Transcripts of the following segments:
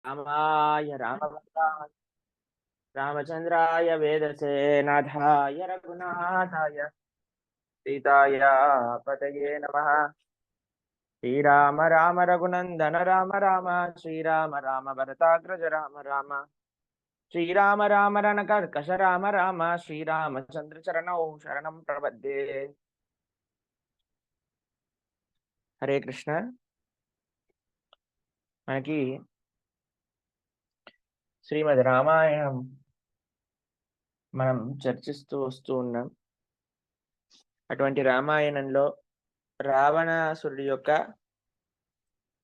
रामाय रामभद्राय रामचन्द्राय वेदसे नाथाय रघुनाथाय सीताय पतये नमः। श्रीराम राम रघुनन्दन राम राम श्रीराम राम भरताग्रज राम राम श्रीराम राम रणकर्कश राम राम श्रीरामचन्द्र चरणौ शरणं प्रपद्ये। हरे कृष्ण। మనకి శ్రీమద్ రామాయణం మనం చర్చిస్తూ వస్తూ ఉన్నాం. అటువంటి రామాయణంలో రావణాసురుడి యొక్క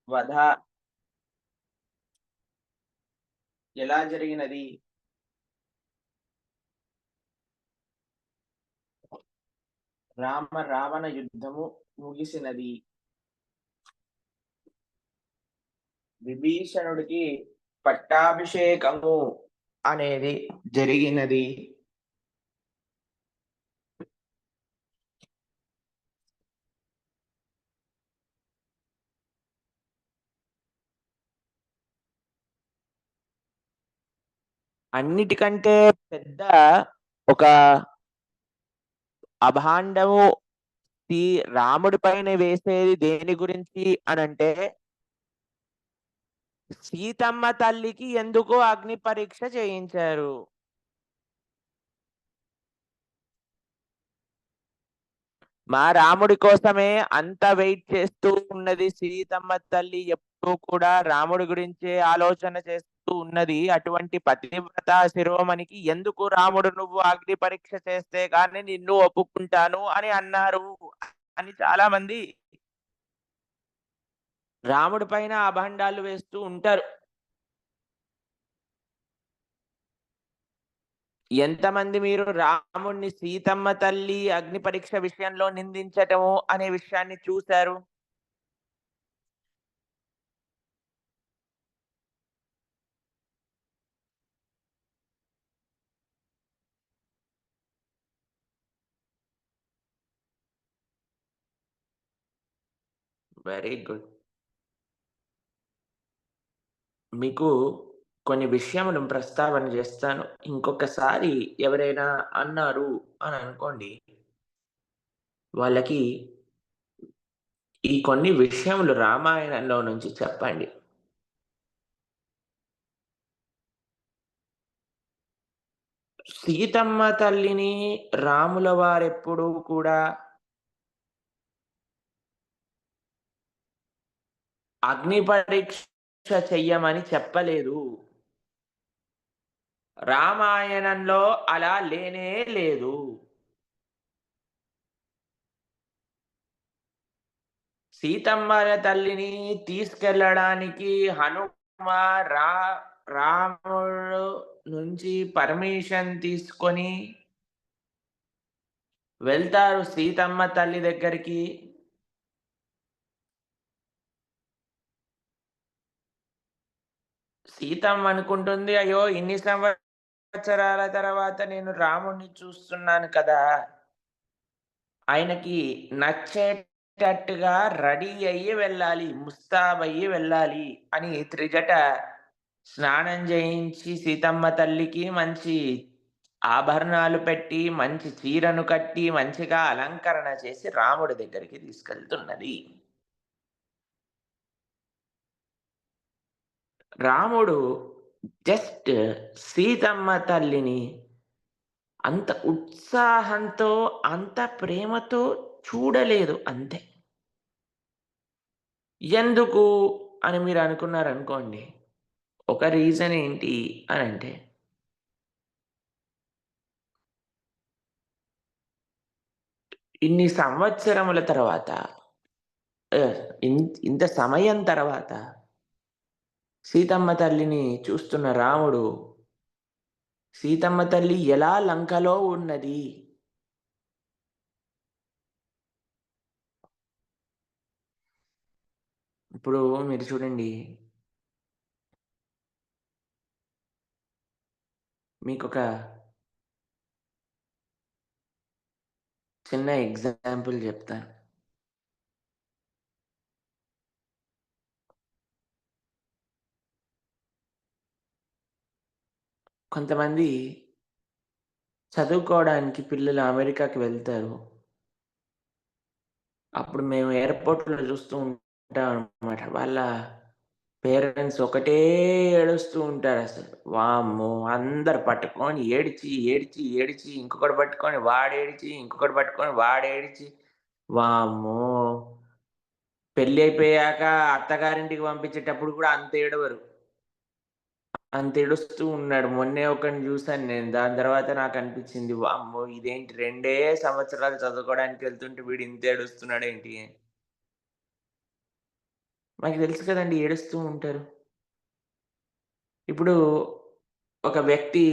వధ ఎలా జరిగినది, రావణ యుద్ధము ముగిసినది, విభీషణుడికి పట్టాభిషేకము అనేది జరిగినది, అన్నిటికంటే పెద్ద ఒక అభాండము రాముడి పైన వేసేది దేని గురించి అనంటే సీతమ్మ తల్లికి ఎందుకు అగ్ని పరీక్ష చేయించారు. మా రాముడి కోసమే అంత వెయిట్ చేస్తూ ఉన్నది సీతమ్మ తల్లి. ఎప్పుడూ కూడా రాముడి గురించే ఆలోచన చేస్తూ ఉన్నది. అటువంటి పతివ్రత శిరోమణికి ఎందుకు రాముడు నువ్వు అగ్ని పరీక్ష చేస్తే గాని నిన్ను ఒప్పుకుంటాను అని అన్నారు అని చాలా మంది రాముడి పైన అభాండాలు వేస్తూ ఉంటారు. ఎంతమంది మీరు రాముడిని సీతమ్మ తల్లి అగ్ని పరీక్ష విషయంలో నిందించటము అనే విషయాన్ని చూశారు? Very good. మీకు కొన్ని విషయములు ప్రస్తావన చేస్తాను. ఇంకొకసారి ఎవరైనా అన్నారు అని అనుకోండి, వాళ్ళకి ఈ కొన్ని విషయములు రామాయణంలో నుంచి చెప్పండి. సీతమ్మ తల్లిని రాముల వారెప్పుడూ కూడా అగ్ని పరీక్ష చెయ్యమని చెప్పలేదు. రామాయణంలో అలా లేనే లేదు. సీతమ్మ తల్లిని తీసుకెళ్ళడానికి హనుమ రాముడు నుంచి పర్మిషన్ తీసుకొని వెళ్తారు సీతమ్మ తల్లి దగ్గరికి. సీతమ్మ అనుకుంటుంది, అయ్యో ఇన్ని సంవత్సరాల తర్వాత నేను రాముడిని చూస్తున్నాను కదా, ఆయనకి నచ్చేటట్టుగా రెడీ అయ్యి వెళ్ళాలి, ముస్తాబయ్యి వెళ్ళాలి అని త్రిజట స్నానం చేయించి సీతమ్మ తల్లికి మంచి ఆభరణాలు పెట్టి, మంచి చీరను కట్టి, మంచిగా అలంకరణ చేసి రాముడి దగ్గరికి తీసుకెళ్తున్నది. రాముడు జస్ట్ సీతమ్మ తల్లిని అంత ఉత్సాహంతో, అంత ప్రేమతో చూడలేదు అంతే. ఎందుకు అని మీరు అనుకున్నారనుకోండి, ఒక రీజన్ ఏంటి అనంటే, ఇన్ని సంవత్సరముల తర్వాత ఇంత సమయం తర్వాత సీతమ్మ తల్లిని చూస్తున్న రాముడు, సీతమ్మ తల్లి ఎలా లంకలో ఉన్నది, ఇప్పుడు మీరు చూడండి, మీకొక చిన్న ఎగ్జాంపుల్ చెప్తాను. కొంతమంది చదువుకోవడానికి పిల్లలు అమెరికాకి వెళ్తారు. అప్పుడు మేము ఎయిర్‌పోర్ట్‌లో చూస్తూ ఉంటామనమాట. వాళ్ళ పేరెంట్స్ ఒకటే ఏడుస్తూ ఉంటారసలు. వామ్మో! అందరూ పట్టుకొని ఏడిచి, ఏడిచి, ఏడిచి ఇంకొకడు పట్టుకొని వాడేడిచి, ఇంకొకడు పట్టుకొని వాడేడిచి, వామ్మో! పెళ్లి అయిపోయాక అత్తగారింటికి పంపించేటప్పుడు కూడా అంత ఏడవరు. అంత ఏడుస్తూ ఉన్నాడు. మొన్నే ఒకడిని చూసాను నేను. దాని తర్వాత నాకనిపించింది వామ్మో! ఇదేంటి 2 సంవత్సరాలు చదువుకోవడానికి వెళ్తుంటే వీడు ఇంత ఏడుస్తున్నాడేంటి అని. మనకి తెలుసు కదండీ! ఏడుస్తూ ఉంటారు. ఇప్పుడు ఒక వ్యక్తి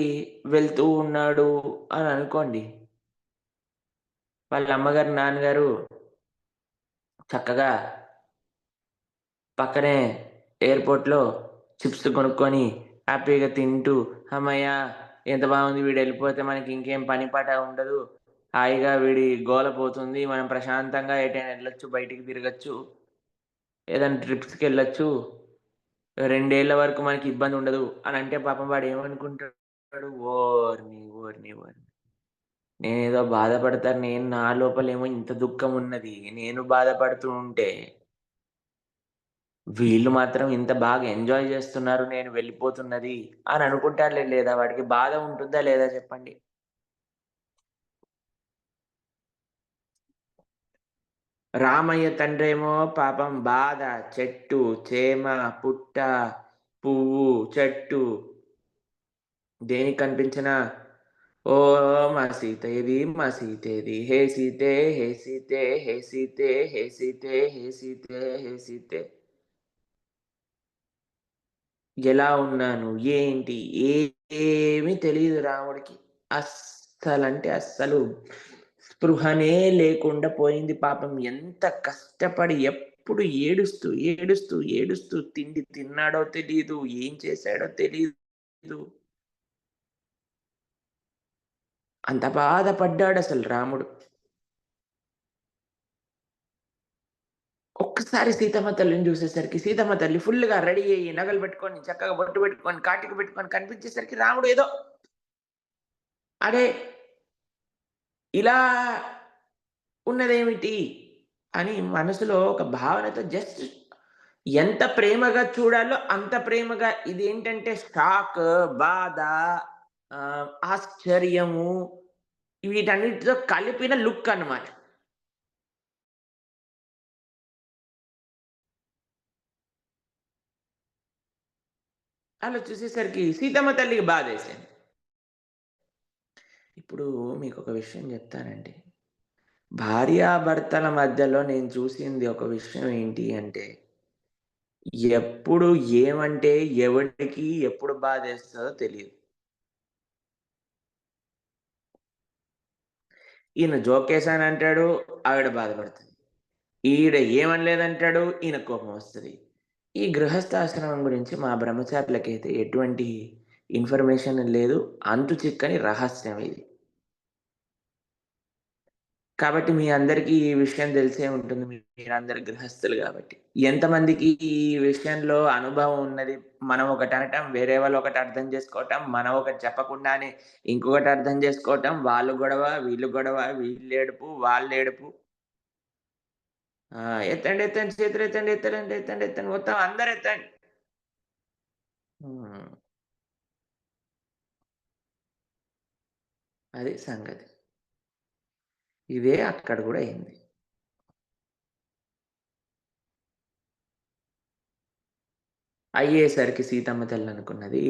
వెళ్తూ ఉన్నాడు అని అనుకోండి. వాళ్ళ అమ్మగారు, నాన్నగారు చక్కగా పక్కనే ఎయిర్‌పోర్ట్‌లో చిప్స్ కొనుక్కొని హ్యాపీగా తింటూ, హమ్మయ్య! ఎంత బాగుంది వీడెళ్ళిపోతే మనకి ఇంకేం పని పాట ఉండదు. హాయిగా వీడి గోల పోతుంది. మనం ప్రశాంతంగా ఎటైనా ఎళ్ళొచ్చు, బయటికి తిరగొచ్చు. ఏదైనా ట్రిప్స్‌కెళ్ళొచ్చు. 2 ఏళ్ల వరకు మనకి ఇబ్బందుండదు అనంటే పాపం వాడేమనుకుంటాడు, ఓరిని, ఓరిని, ఓరిని. నేనేదో బాధపడతాను. నా లోపలేమో ఇంత దుఃఖమున్నది. నేను బాధపడుతూ ఉంటే, వీళ్ళు మాత్రం ఇంత బాగా ఎంజాయ్ జేస్తున్నారు. నేను వెళ్ళిపోతున్నది అని అనుకుంటాడులే. లేదా వాడికి బాధ ఉంటుందా లేదా చెప్పండి? రామయ్య తండ్రేమో పాపం బాధ, చెట్టు, చేమ, పుట్ట, పువ్వు, చెట్టు దేనికి కనిపించినా ఓహ్! మా సీతేది, మా సీతేది, హే సీతే, హే సీతే, హే సీతే, హే సీతే, హే సీతే, హే సీతే. ఎలా ఉన్నాను? ఏంటి? ఏమీ తెలీదు రాముడికి. అస్సలంటే అస్సలు స్పృహనే లేకుండా పోయింది పాపం. ఎంత కష్టపడి ఎప్పుడు ఏడుస్తూ, ఏడుస్తూ, ఏడుస్తూ తిండి తిన్నాడో తెలీదు. ఏం చేశాడో తెలీదు. అంత బాధపడ్డాడసలు రాముడు. ఒక్కసారి సీతమ్మ తల్లిని చూసేసరికి, సీతమ్మ తల్లి ఫుల్‌గా రెడీ అయ్యి, నగలు పెట్టుకొని, చక్కగా బొట్టు పెట్టుకొని, కాటిక పెట్టుకొని కనిపించేసరికి రాముడు ఏదో అరే! ఇలా ఉన్నదేమిటి? అని మనసులో ఒక భావనతో జస్ట్ ఎంత ప్రేమగా చూడాలో అంత ప్రేమగా ఇదేంటంటే షాక్, బాధ, ఆశ్చర్యము వీటన్నిటితో కలిపిన లుక్ అన్నమాట. అలా చూసేసరికి సీతమ్మ తల్లికి బాధేసింది. ఇప్పుడు మీకొక విషయం చెప్తానండి. భార్యాభర్తల మధ్యలో నేను చూసింది ఒక విషయం ఏంటి అంటే, ఎప్పుడు ఏమంటే ఎవడికి ఎప్పుడు బాధేస్తదో తెలీదు. ఈయన జోకేసానంటాడు, ఆవిడ బాధపడుతది. ఈడ ఏమనలేదంటాడు, ఈయనకు కోపమొస్తది. ఈ గృహస్థాశ్రమం గురించి మా బ్రహ్మచారులకైతే ఎటువంటి ఇన్ఫర్మేషన్ లేదు. అంతు చిక్కని రహస్యం ఇది. కాబట్టి మీ అందరికీ ఈ విషయం తెలిసే ఉంటుంది. మీరందరూ గృహస్థులు గాబట్టి. ఎంతమందికి ఈ విషయంలో అనుభవం ఉన్నది? మనం ఒకటనటం, వేరే వాళ్ళు ఒకటి అర్థం జేసుకోవటం, మనం ఒకటి చెప్పకుండానే ఇంకొకటి అర్థం జేసుకోవటం, వాళ్ళు గొడవ, వీళ్ళు గొడవ, వీళ్ళేడుపు, వాళ్ళేడుపు. ఆ! ఎత్తండి, ఎత్తండి చేతులెత్తండి, ఎత్తలండి, ఎత్తండి, ఎత్తండి మొత్తం అందరెత్తండి. హ్మ్. అది సంగతి. ఇదే అక్కడ గూడా అయింది. అయ్యేసరికి సీతమ్మ తల్లనుకున్నది,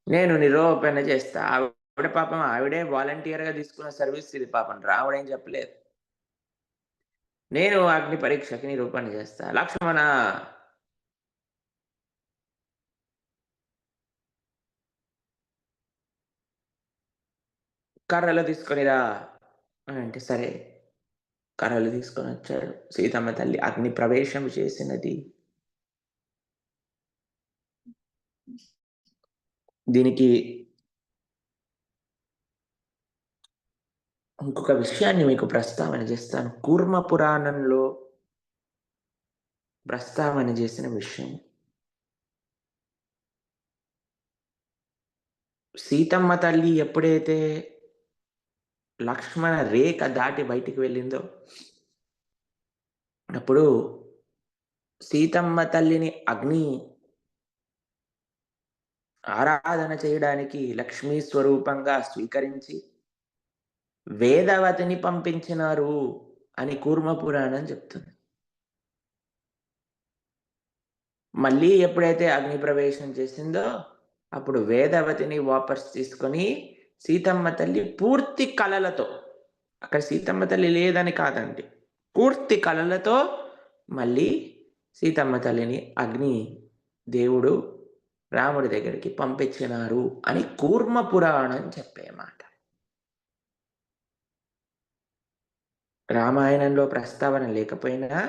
నేను నిరూపణ చేస్తా. ఆవిడ పాపం ఆవిడే వాలంటీర్‌గా తీసుకున్న సర్వీస్ ఇది పాపం. రాముడేం చెప్పలేదు. నేను అగ్ని పరీక్షకి నిరూపణ చేస్తా. లక్ష్మణ కర్రలు తీసుకొని రా అనంటే, సరే కర్రలు తీసుకొనొచ్చాడు. సీతమ్మ తల్లి అగ్ని ప్రవేశం చేసినది. దీనికి ఇంకొక విషయాన్ని మీకు ప్రస్తావన చేస్తాను. కూర్మ పురాణంలో ప్రస్తావన చేసిన విషయం. సీతమ్మ తల్లి ఎప్పుడైతే లక్ష్మణ రేఖ దాటి బయటికి వెళ్ళిందో, అప్పుడు సీతమ్మ తల్లిని అగ్ని ఆరాధన చేయడానికి లక్ష్మీ స్వరూపంగా స్వీకరించి వేదవతిని పంపించినారు అని కూర్మ పురాణం చెప్తుంది. మళ్ళీ ఎప్పుడైతే అగ్ని ప్రవేశం చేసిందో, అప్పుడు వేదవతిని వాపస్ తీసుకొని సీతమ్మ తల్లి పూర్తి కళలతో, అక్కడ సీతమ్మ తల్లి లేదని కాదండి, పూర్తి కళలతో మళ్ళీ సీతమ్మ తల్లిని అగ్ని దేవుడు రాముడి దగ్గరికి పంపించినారు అని కూర్మ పురాణం చెప్పే మాట. రామాయణంలో ప్రస్తావన లేకపోయినా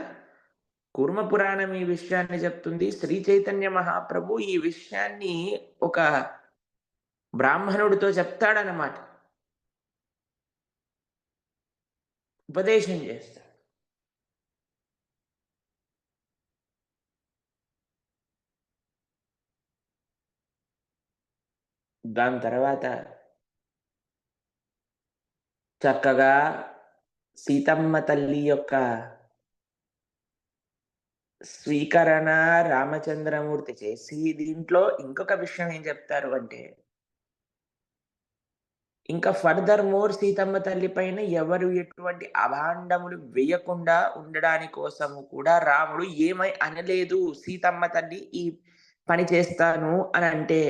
కూర్మ పురాణం ఈ విషయాన్ని చెప్తుంది. శ్రీ చైతన్య మహాప్రభు ఈ విషయాన్ని ఒక బ్రాహ్మణుడితో చెప్తాడనమాట. ఉపదేశం చేస్తాడు. దాని తర్వాత చక్కగా సీతమ్మ తల్లి యొక్క స్వీకరణ రామచంద్రమూర్తి చేసి, దీంట్లో ఇంకొక విషయం ఏం చెప్తారు అంటే, ఇంకా ఫర్దర్ మోర్ సీతమ్మ తల్లి పైన ఎవరు ఎటువంటి అభాండములు వేయకుండా ఉండడాని కోసము కూడా రాముడు ఏమై అనలేదు. సీతమ్మ తల్లి ఈ పని చేస్తాను అని అంటే,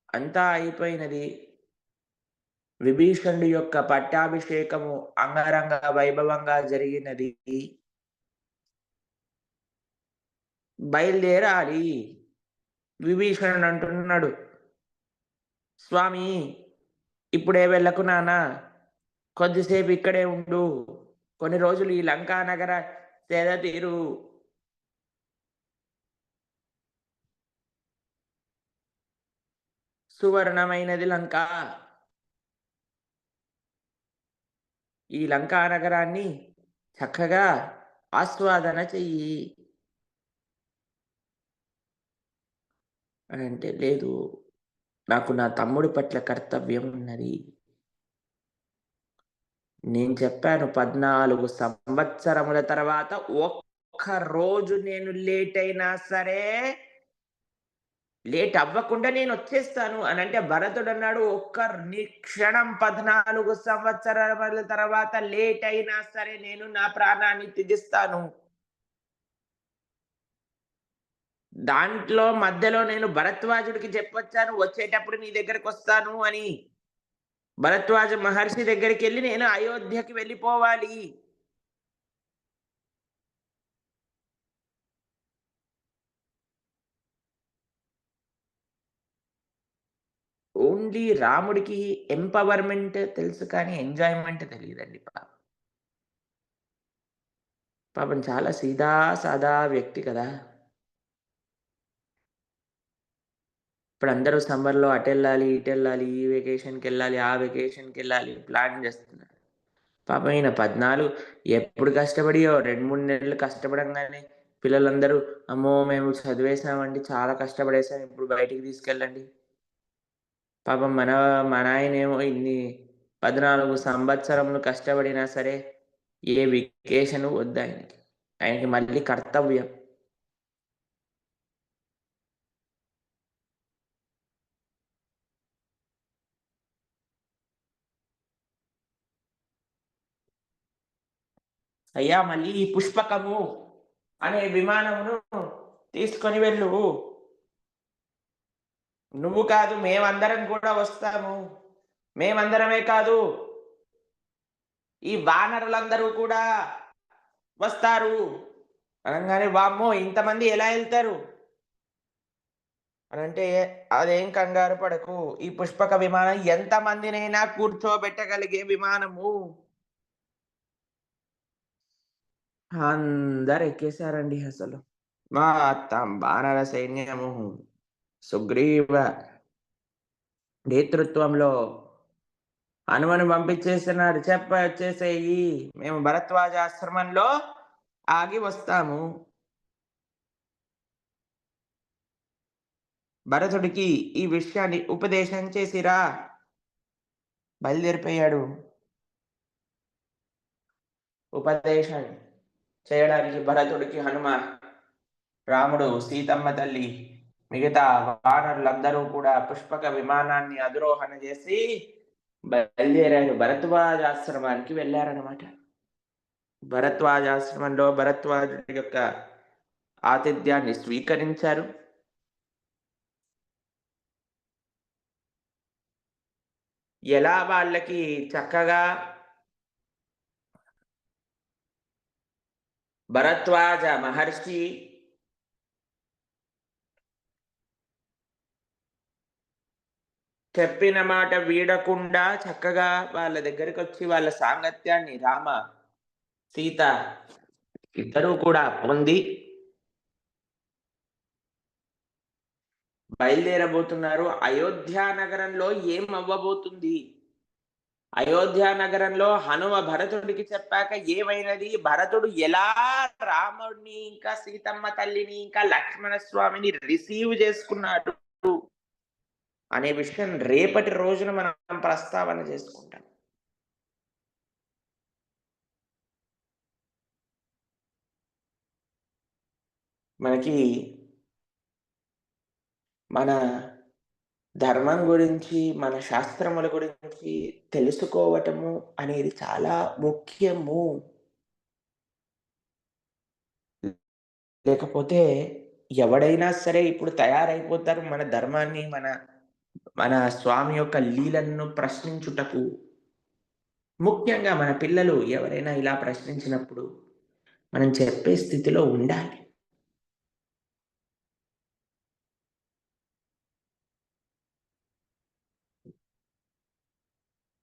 అంతా అయిపోయినది. విభీషణుడి యొక్క పట్టాభిషేకము అంగరంగ వైభవంగా జరిగినది. బయలుదేరాలి. విభీషణుడు అంటున్నాడు, స్వామి ఇప్పుడే వెళ్ళకు నాన్నా, కొద్దిసేపు ఇక్కడే ఉండు. కొన్ని రోజులు ఈ లంకా నగర సేద తీరు. సువర్ణమైనది లంక. ఈ లంకా నగరాన్ని చక్కగా ఆస్వాదన చెయ్యి అని అంటే, లేదు నాకు నా తమ్ముడి పట్ల కర్తవ్యం ఉన్నది. నేను చెప్పాను 14 సంవత్సరముల తర్వాత ఒక్క రోజు నేను లేట్ అయినా సరే, లేట్ అవ్వకుండా నేనొచ్చేస్తాను అనంటే, భరతుడన్నాడు ఒక్క క్షణం 14 సంవత్సరముల తర్వాత లేట్ అయినా సరే నేను నా ప్రాణాన్ని త్యజిస్తాను. దాంట్లో మధ్యలో నేను భరద్వాజుడికి చెప్పొచ్చాను వచ్చేటప్పుడు నీ దగ్గరకొస్తాను అని. భరద్వాజ మహర్షి దగ్గరికెళ్ళి నేను అయోధ్యకి వెళ్ళిపోవాలి. ఓన్లీ రాముడికి ఎంపవర్‌మెంట్ తెలుసు కానీ ఎంజాయ్‌మెంట్ తెలీదండి పాపం. పాపం చాలా సీదా సాదా వ్యక్తి కదా! ఇప్పుడందరూ సమ్మర్‌లో అటెళ్ళాలి, ఇటెళ్ళాలి, ఈ వెకేషన్‌కెళ్ళాలి, ఆ వెకేషన్‌కెళ్ళాలి ప్లాన్ జేస్తున్నారు. పాపం ఈయన 14 ఎప్పుడు కష్టపడియో 2, 3 నెలలు కష్టపడంగానే పిల్లలందరూ, "అమ్మో! మేము చదివేసామండి. చాలా కష్టపడేసాం. ఇప్పుడు బయటికి తీసుకెళ్ళండి." పాపం మా నాయనేమో ఇన్ని 14 సంవత్సరములు కష్టపడినా సరే, ఏ వెకేషను వద్దాయనకి. ఆయనకి మళ్ళీ కర్తవ్యం. అయ్యా మళ్ళీ ఈ పుష్పకము అనే విమానమును తీసుకొని వెళ్ళు. నువ్వు కాదు మేమందరం కూడా వస్తాము. మేమందరమే కాదు, ఈ వానరులందరూ కూడా వస్తారు. అనంగానే వామ్మో! ఇంతమంది ఎలా ఎళ్తారు? అనంటే, అదేం కంగారు పడకు. ఈ పుష్పక విమానం ఎంతమందినైనా కూర్చోబెట్టగలిగే విమానము. అందరెక్కేసారండి అసలు. మొత్తం వానర సైన్యము సుగ్రీవ నేతృత్వంలో హనుమను పంపించేస్తున్నారు. వచ్చేసేయి. మేము భరద్వాజ ఆశ్రమంలో ఆగి వస్తాము. భరతుడికి ఈ విషయాన్ని ఉపదేశం చేసిరా బయలుదేరిపోయాడు. ఉపదేశం చేయడానికి భరతుడికి హనుమ, రాముడు, సీతమ్మ తల్లి, మిగతా వానరులందరూ కూడా పుష్పక విమానాన్ని అధిరోహణ చేసి బయలుదేరారు. భరద్వాజాశ్రమానికి వెళ్ళారనమాట. భరద్వాజాశ్రమంలో భరద్వాజుడి యొక్క ఆతిథ్యాన్ని స్వీకరించారు. ఎలా వాళ్ళకి చక్కగా భరద్వాజ మహర్షి చెప్పిన మాట వీడకుండా చక్కగా వాళ్ళ దగ్గరికి వచ్చి వాళ్ళ సాంగత్యాన్ని రామ, సీత ఇద్దరూ కూడా పొంది బయలుదేరబోతున్నారు. అయోధ్య నగరంలో ఏం అవ్వబోతుంది? అయోధ్య నగరంలో హనుమ భరతుడికి చెప్పాక ఏమైనది? భరతుడు ఎలా రాముడిని, ఇంకా సీతమ్మ తల్లిని, ఇంకా లక్ష్మణ స్వామిని రిసీవ్ చేసుకున్నాడు అనే విషయం రేపటి రోజున మనం ప్రస్తావన చేసుకుంటాం. మనకి మన ధర్మం గురించి, మన శాస్త్రముల గురించి తెలుసుకోవటము అనేది చాలా ముఖ్యము. లేకపోతే ఎవడైనా సరే ఇప్పుడు తయారైపోతారు మన ధర్మాన్ని, మన స్వామి యొక్క లీలలను ప్రశ్నించుటకు. ముఖ్యంగా మన పిల్లలు ఎవరైనా ఇలా ప్రశ్నించినప్పుడు మనం చెప్పే స్థితిలో ఉండాలి.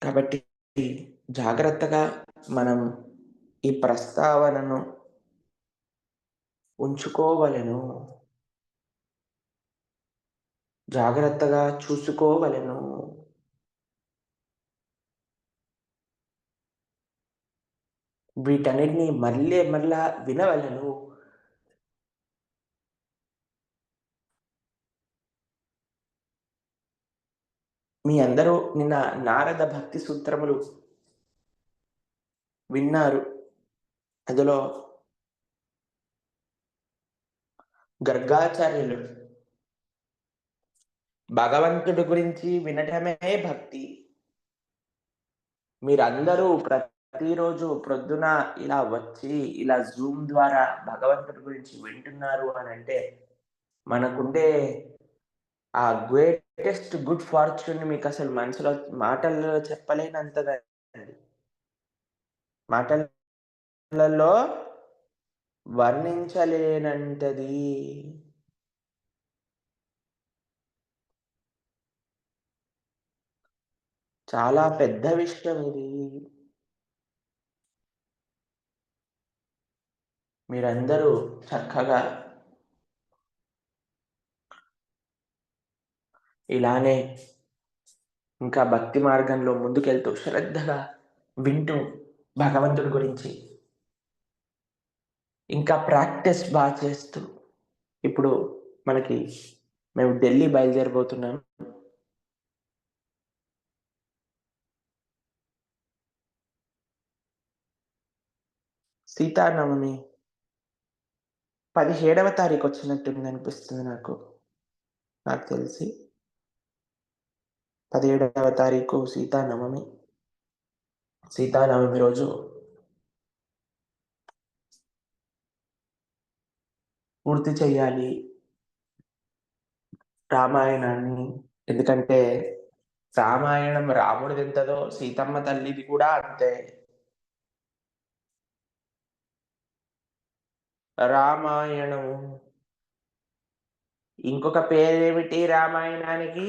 కాబట్టి జాగ్రత్తగా మనం ఈ ప్రస్తావనను ఉంచుకోవలెను. జాగ్రత్తగా చూసుకోవలెను. వీటన్నిటిని మళ్ళా వినవలెను. మీ అందరూ నిన్న నారద భక్తి సూత్రములు విన్నారు. అందులో గర్గాచార్యులు భగవంతుడి గురించి వినటమే భక్తి. మీరందరూ ప్రతిరోజు ప్రొద్దున ఇలా వచ్చి ఇలా జూమ్ ద్వారా భగవంతుడి గురించి వింటున్నారు అని అంటే మనకుండే ఆ గ్రేటెస్ట్ గుడ్ ఫార్చ్యూన్ మీకు అసలు మనసులో మాటల్లో చెప్పలేనంతదండి. మాటలలో వర్ణించలేనంతది. చాలా పెద్ద విషయం ఇది. మీరందరూ చక్కగా ఇలానే ఇంకా భక్తి మార్గంలో ముందుకెళ్తూ శ్రద్ధగా వింటూ భగవంతుడి గురించి ఇంకా ప్రాక్టీస్ బాగా చేస్తూ ఇప్పుడు మేము ఢిల్లీ బయలుదేరబోతున్నాం. సీతానవమి 17వ తారీఖు వచ్చినట్టుంది అనిపిస్తుంది నాకు తెలిసి 17వ తారీఖు సీతానవమి. సీతానవమి రోజు పూర్తి చెయ్యాలి రామాయణాన్ని. ఎందుకంటే రామాయణం రాముడిది ఎంతదో సీతమ్మ తల్లిది కూడా అంతే. రామాయణము ఇంకొక పేరేమిటి రామాయణానికి?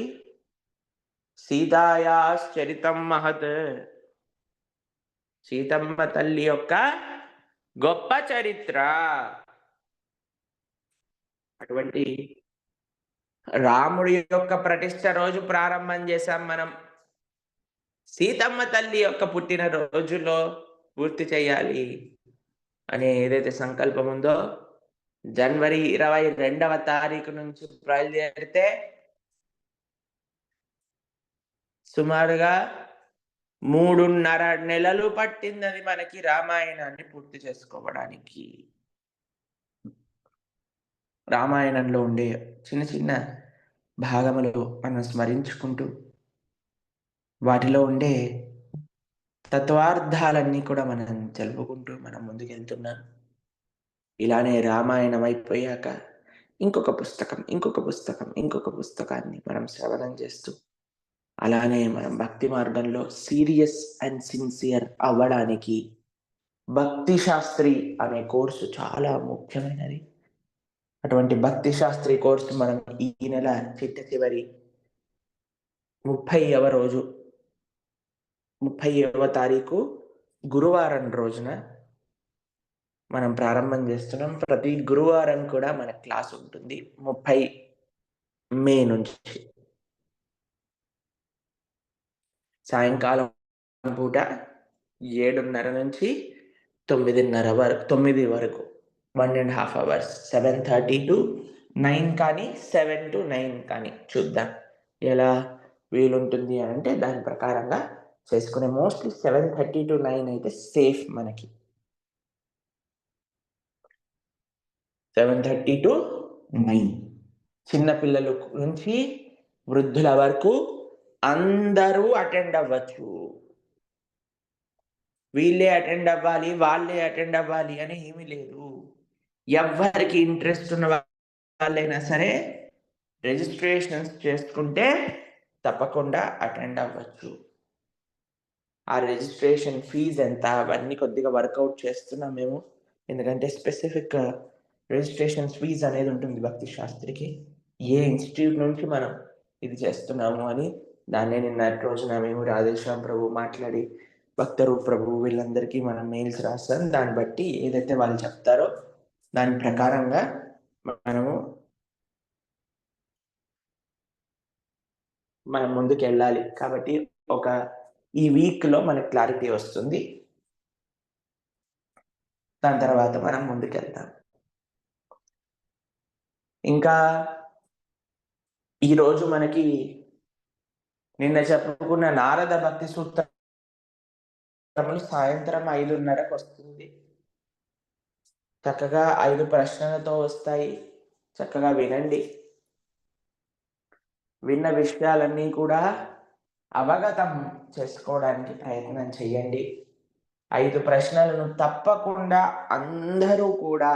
సీతాయాశ్చరితం మహత్. సీతమ్మ తల్లి యొక్క గొప్ప చరిత్ర. అటువంటి రాముడి యొక్క ప్రతిష్ట రోజు ప్రారంభం చేశాం మనం. సీతమ్మ తల్లి యొక్క పుట్టిన రోజులో పూర్తి చేయాలి. అనే ఏదైతే సంకల్పం ఉందో జనవరి 22వ తారీఖు నుంచి బయలుదేరితే సుమారుగా 3.5 నెలలు పట్టింది మనకి రామాయణాన్ని పూర్తి చేసుకోవడానికి. రామాయణంలో ఉండే చిన్న చిన్న భాగములు మనం స్మరించుకుంటూ వాటిలో ఉండే తత్వార్థాలన్నీ కూడా మనం తెలుపుకుంటూ మనం ముందుకెళ్తున్నాం. ఇలానే రామాయణం అయిపోయాక ఇంకొక పుస్తకం, ఇంకొక పుస్తకం, ఇంకొక పుస్తకాన్ని మనం శ్రవణం చేస్తూ అలానే మనం భక్తి మార్గంలో సీరియస్ అండ్ సిన్సియర్ అవ్వడానికి భక్తి శాస్త్రి అనే కోర్సు చాలా ముఖ్యమైనది. అటువంటి భక్తి శాస్త్రి కోర్సు మనం ఈ నెల చివరి 30వ రోజు 30వ తారీఖు గురువారం రోజున మనం ప్రారంభం చేస్తున్నాం. ప్రతి గురువారం కూడా మన క్లాస్ ఉంటుంది 30 మే నుంచి. సాయంకాలం పూట 7:30 నుంచి 9:30 వరకు 9 వరకు 1.5 hours 7:30 to 9 కానీ 7 to 9 కానీ చూద్దాం ఎలా వీలుంటుంది అంటే దాని ప్రకారంగా చేసుకునే. మోస్ట్లీ 7:30 to 9 అయితే సేఫ్ మనకి. 7:30 to 9 చిన్న పిల్లల నుంచి వృద్ధుల వరకు అందరూ అటెండ్ అవ్వచ్చు. వీళ్ళే అటెండ్ అవ్వాలి, వాళ్ళే అటెండ్ అవ్వాలి అని ఏమీ లేదు. ఎవరికి ఇంట్రెస్ట్ ఉన్న వాళ్ళైనా సరే రిజిస్ట్రేషన్స్ చేసుకుంటే తప్పకుండా అటెండ్ అవ్వచ్చు. ఆ రిజిస్ట్రేషన్ ఫీజ్ ఎంత అవన్నీ కొద్దిగా వర్కౌట్ చేస్తున్నాం మేము. ఎందుకంటే స్పెసిఫిక్ రిజిస్ట్రేషన్ ఫీజ్ అనేది ఉంటుంది భక్తి శాస్త్రికి. ఏ ఇన్స్టిట్యూట్ నుంచి మనం ఇది చేస్తున్నాము అని దాన్ని నిన్నటి రోజున మేము రాధేశ్యామ్ ప్రభు మాట్లాడి భక్తరూప్ ప్రభు వీళ్ళందరికీ మనం మెయిల్స్ రాస్తాం. దాన్ని బట్టి ఏదైతే వాళ్ళు చెప్తారో దాని ప్రకారంగా మనం ముందుకు వెళ్ళాలి. కాబట్టి ఈ వీక్లో మనకి క్లారిటీ వస్తుంది. దాని తర్వాత మనం ముందుకెళ్తాం. ఇంకా ఈరోజు మనకి నిన్న చెప్పుకున్న నారద భక్తి సూత్రములు సాయంత్రం 5:30కు వస్తుంది. చక్కగా 5 ప్రశ్నలతో వస్తాయి. చక్కగా వినండి. విన్న విషయాలన్నీ కూడా అవగతం చేసుకోవడానికి ప్రయత్నం చేయండి. 5 ప్రశ్నలను తప్పకుండా అందరూ కూడా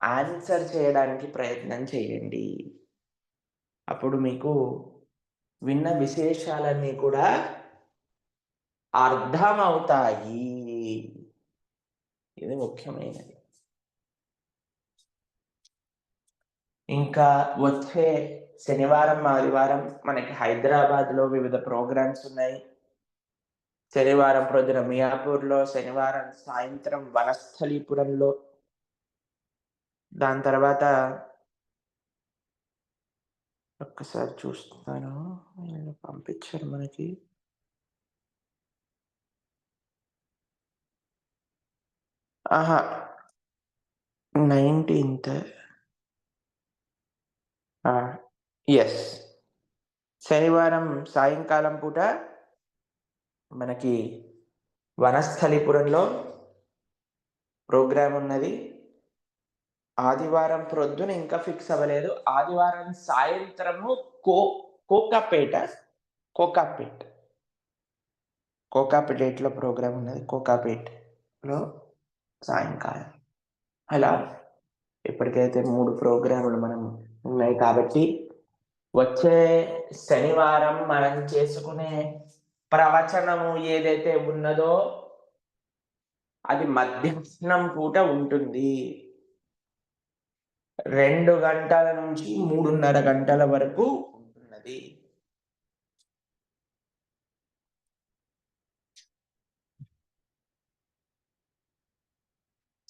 ఆన్సర్ చేయడానికి ప్రయత్నం చేయండి. అప్పుడు మీకు విన్న విశేషాలన్నీ కూడా అర్థమవుతాయి. ఇది ముఖ్యమైనది. ఇంకా వచ్చే శనివారం, ఆదివారం మనకి హైదరాబాద్లో వివిధ ప్రోగ్రామ్స్ ఉన్నాయి. శనివారం ప్రొద్దున మియాపూర్లో, శనివారం సాయంత్రం వనస్థలీపురంలో, దాని తర్వాత ఒక్కసారి చూస్తున్నాను పంపించారు మనకి. ఆహా 19th ఎస్ శనివారం సాయంకాలం పూట మనకి వనస్థలీపురంలో ప్రోగ్రామ్ ఉన్నది. ఆదివారం ప్రొద్దున ఇంకా ఫిక్స్ అవ్వలేదు. ఆదివారం సాయంత్రము కోకాపేటలో ప్రోగ్రామ్ ఉన్నది. కోకాపేటలో సాయంకాలం. అలా ఇప్పటికైతే 3 ప్రోగ్రాములు మనం ఉన్నాయి. కాబట్టి వచ్చే శనివారం మనం చేసుకునే ప్రవచనము ఏదైతే ఉన్నదో అది మధ్యాహ్నం పూట ఉంటుంది. 2 గంటల నుంచి 3:30 గంటల వరకు ఉంటున్నది.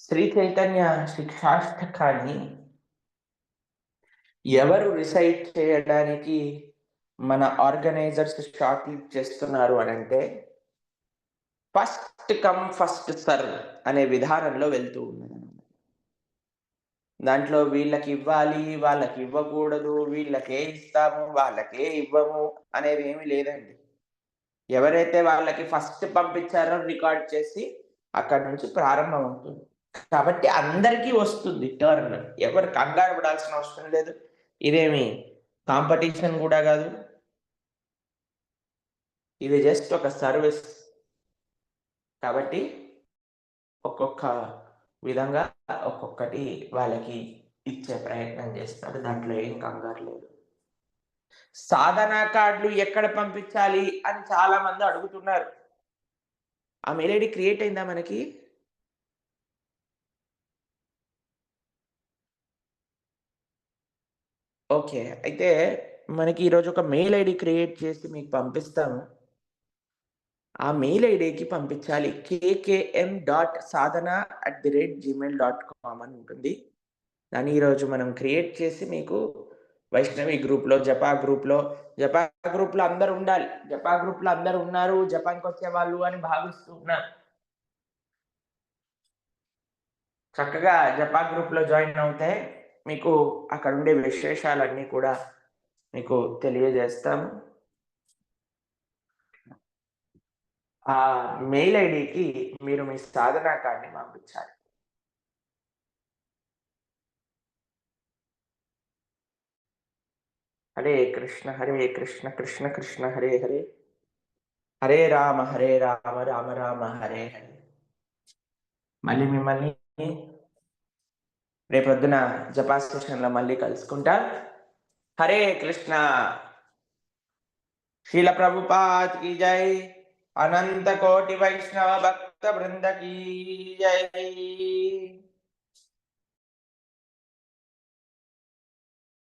శ్రీ చైతన్య శిక్షాష్టకాన్ని ఎవరు రిసైట్ చేయడానికి మన ఆర్గనైజర్స్ షార్ట్ లిస్ట్ చేస్తున్నారు అని అంటే ఫస్ట్ కమ్ ఫస్ట్ సర్వ్ అనే విధానంలో వెళ్తూ ఉన్నది. దాంట్లో వీళ్ళకి ఇవ్వాలి, వాళ్ళకి ఇవ్వకూడదు, వీళ్ళకే ఇస్తాము, వాళ్ళకే ఇవ్వము అనేది ఏమి లేదండి. ఎవరైతే వాళ్ళకి ఫస్ట్ పంపించారో రికార్డ్ చేసి అక్కడి నుంచి ప్రారంభం అవుతుంది. కాబట్టి అందరికీ వస్తుంది టర్న్. ఎవరు కంగారు పడాల్సిన అవసరం లేదు. ఇదేమి కాంపిటీషన్ కూడా కాదు. ఇది జస్ట్ ఒక సర్వీస్. కాబట్టి ఒక్కొక్క విధంగా ఒక్కొక్కటి వాళ్ళకి ఇచ్చే ప్రయత్నం చేస్తారు. దాంట్లో ఏం కంగారు లేదు. సాధనా కార్డులు ఎక్కడ పంపించాలి అని చాలా మంది అడుగుతున్నారు. ఆ మెయిల్ ఐడీ క్రియేట్ అయిందా మనకి? ఓకే. అయితే మనకి ఈరోజు ఒక మెయిల్ ఐడీ క్రియేట్ చేసి మీకు పంపిస్తాము. ఆ మెయిల్ ఐడీకి పంపించాలి. kkm.sadhana@gmail.com అని ఉంటుంది. దాన్ని ఈరోజు మనం క్రియేట్ చేసి మీకు వైష్ణవి గ్రూప్‌లో, జపా గ్రూప్‌లో అందరూ ఉండాలి. జపా గ్రూప్‌లో అందరూ ఉన్నారు. జపానికొచ్చేవాళ్ళు అని భావిస్తూ ఉన్నారు. చక్కగా జపా గ్రూప్‌లో జాయిన్ అవుతే మీకు అక్కడుండే విశేషాలన్నీ కూడా మీకు తెలియజేస్తాము. ఆ మెయిల్ ఐడీకి మీరు మీ సాధనా కార్డ్‌ని పంపించాలి. హరే కృష్ణ, కృష్ణ కృష్ణ హరే హరే. హరే రామ, రామ రామ హరే హరే. మళ్ళీ మిమ్మల్ని రేపొద్దున జపా సెషన్‌లో మళ్ళీ కలుసుకుంటా. హరే కృష్ణ. శ్రీల ప్రభుపాద్ की जय. अनंत कोटि वैष्णव भक्त वृंद की जय.